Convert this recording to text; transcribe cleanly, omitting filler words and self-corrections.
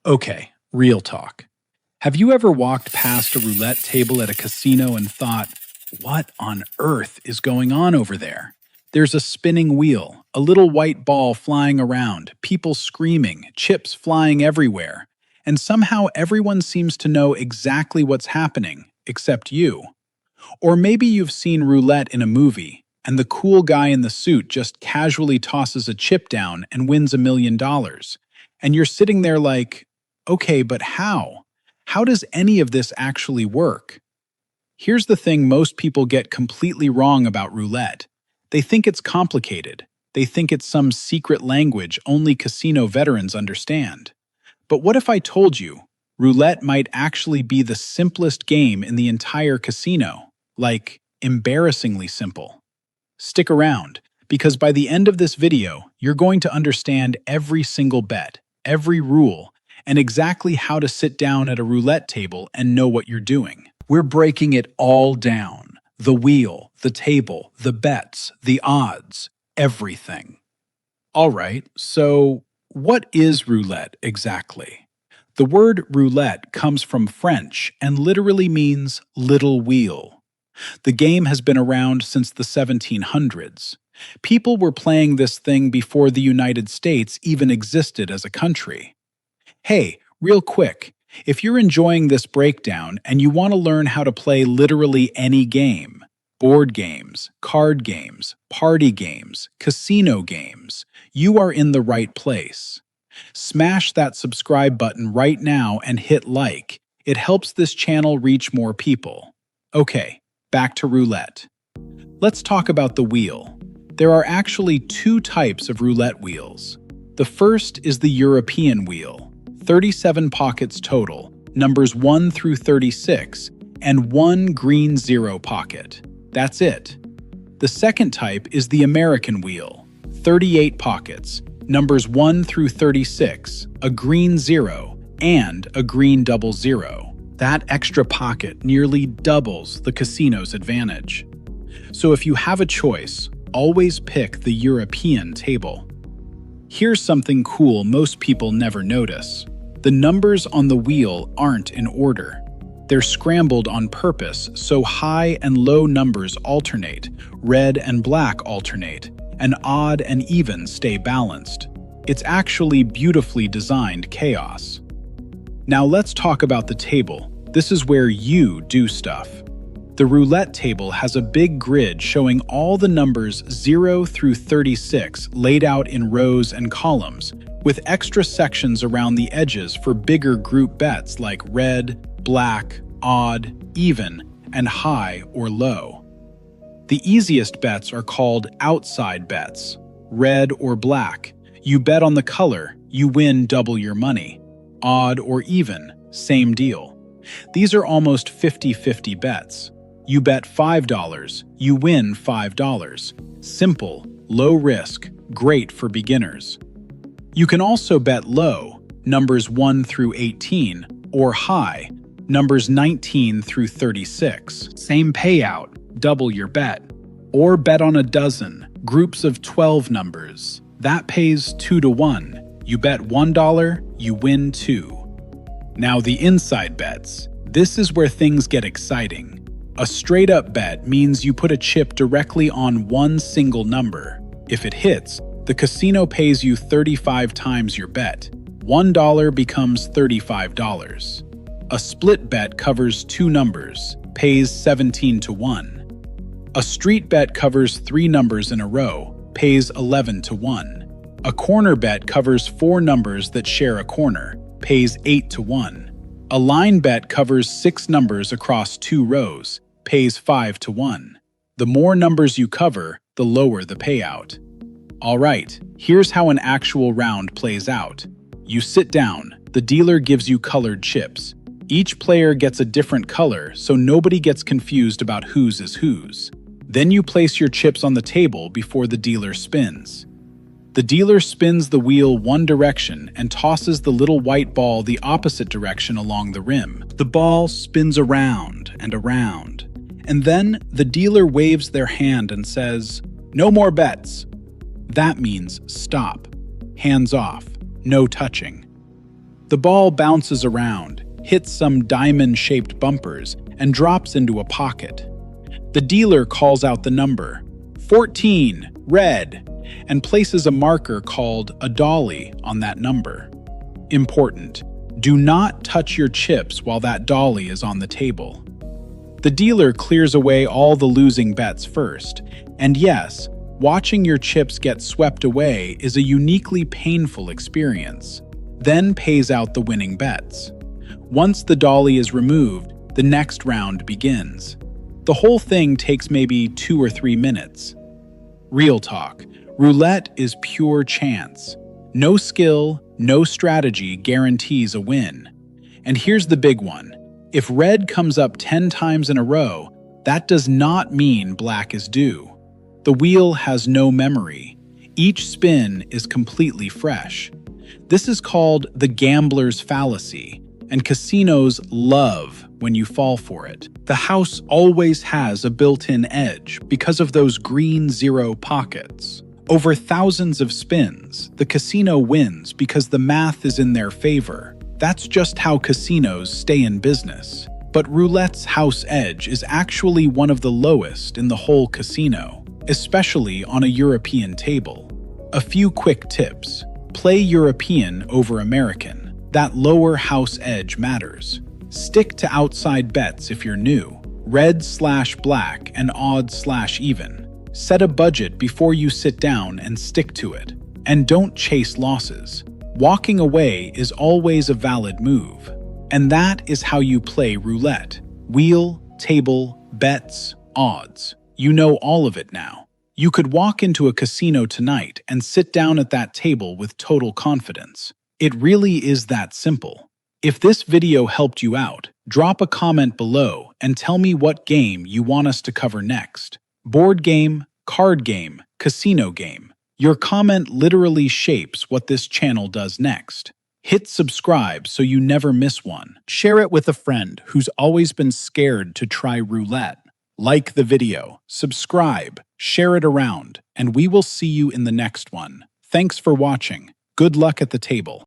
Okay, real talk. Have you ever walked past a roulette table at a casino and thought, what on earth is going on over there? There's a spinning wheel, a little white ball flying around, people screaming, chips flying everywhere, and somehow everyone seems to know exactly what's happening, except you. Or maybe you've seen roulette in a movie, and the cool guy in the suit just casually tosses a chip down and wins $1 million. And you're sitting there like, okay, but how? How does any of this actually work? Here's the thing most people get completely wrong about roulette. They think it's complicated. They think it's some secret language only casino veterans understand. But what if I told you roulette might actually be the simplest game in the entire casino? Like, embarrassingly simple. Stick around, because by the end of this video, you're going to understand every single bet, every rule, and exactly how to sit down at a roulette table and know what you're doing. We're breaking it all down. The wheel, the table, the bets, the odds, everything. All right, so what is roulette exactly? The word roulette comes from French and literally means little wheel. The game has been around since the 1700s. People were playing this thing before the United States even existed as a country. Hey, real quick, if you're enjoying this breakdown and you want to learn how to play literally any game, board games, card games, party games, casino games, you are in the right place. Smash that subscribe button right now and hit like. It helps this channel reach more people. Okay, back to roulette. Let's talk about the wheel. There are actually two types of roulette wheels. The first is the European wheel. 37 pockets total, numbers 1 through 36, and one green zero pocket. That's it. The second type is the American wheel. 38 pockets, numbers 1 through 36, a green zero, and a green double zero. That extra pocket nearly doubles the casino's advantage. So if you have a choice, always pick the European table. Here's something cool most people never notice. The numbers on the wheel aren't in order. They're scrambled on purpose so high and low numbers alternate, red and black alternate, and odd and even stay balanced. It's actually beautifully designed chaos. Now let's talk about the table. This is where you do stuff. The roulette table has a big grid showing all the numbers 0 through 36 laid out in rows and columns, with extra sections around the edges for bigger group bets like red, black, odd, even, and high or low. The easiest bets are called outside bets, red or black. You bet on the color, you win double your money. Odd or even, same deal. These are almost 50-50 bets. You bet $5, you win $5. Simple, low risk, great for beginners. You can also bet low, numbers 1 through 18, or high, numbers 19 through 36. Same payout, double your bet. Or bet on a dozen, groups of 12 numbers. That pays 2 to 1. You bet $1, you win 2. Now the inside bets. This is where things get exciting. A straight-up bet means you put a chip directly on one single number. If it hits, the casino pays you 35 times your bet. $1 becomes $35. A split bet covers two numbers, pays 17 to 1. A street bet covers 3 numbers in a row, pays 11 to 1. A corner bet covers 4 numbers that share a corner, pays 8 to 1. A line bet covers 6 numbers across 2 rows, pays 5 to 1. The more numbers you cover, the lower the payout. All right, here's how an actual round plays out. You sit down, the dealer gives you colored chips. Each player gets a different color, so nobody gets confused about whose is whose. Then you place your chips on the table before the dealer spins. The dealer spins the wheel one direction and tosses the little white ball the opposite direction along the rim. The ball spins around and around. And then the dealer waves their hand and says, "No more bets." That means stop, hands off, no touching. The ball bounces around, hits some diamond-shaped bumpers, and drops into a pocket. The dealer calls out the number, 14, red, and places a marker called a dolly on that number. Important: do not touch your chips while that dolly is on the table. The dealer clears away all the losing bets first, and yes, watching your chips get swept away is a uniquely painful experience, then pays out the winning bets. Once the dolly is removed, the next round begins. The whole thing takes maybe 2 or 3 minutes. Real talk, roulette is pure chance. No skill, no strategy guarantees a win. And here's the big one. If red comes up 10 times in a row, that does not mean black is due. The wheel has no memory. Each spin is completely fresh. This is called the gambler's fallacy, and casinos love when you fall for it. The house always has a built-in edge because of those green zero pockets. Over thousands of spins, the casino wins because the math is in their favor. That's just how casinos stay in business. But roulette's house edge is actually one of the lowest in the whole casino, especially on a European table. A few quick tips. Play European over American. That lower house edge matters. Stick to outside bets if you're new. Red/black and odd/even. Set a budget before you sit down and stick to it. And don't chase losses. Walking away is always a valid move. And that is how you play roulette. Wheel, table, bets, odds. You know all of it now. You could walk into a casino tonight and sit down at that table with total confidence. It really is that simple. If this video helped you out, drop a comment below and tell me what game you want us to cover next. Board game, card game, casino game. Your comment literally shapes what this channel does next. Hit subscribe so you never miss one. Share it with a friend who's always been scared to try roulette. Like the video, subscribe, share it around, and we will see you in the next one. Thanks for watching. Good luck at the table.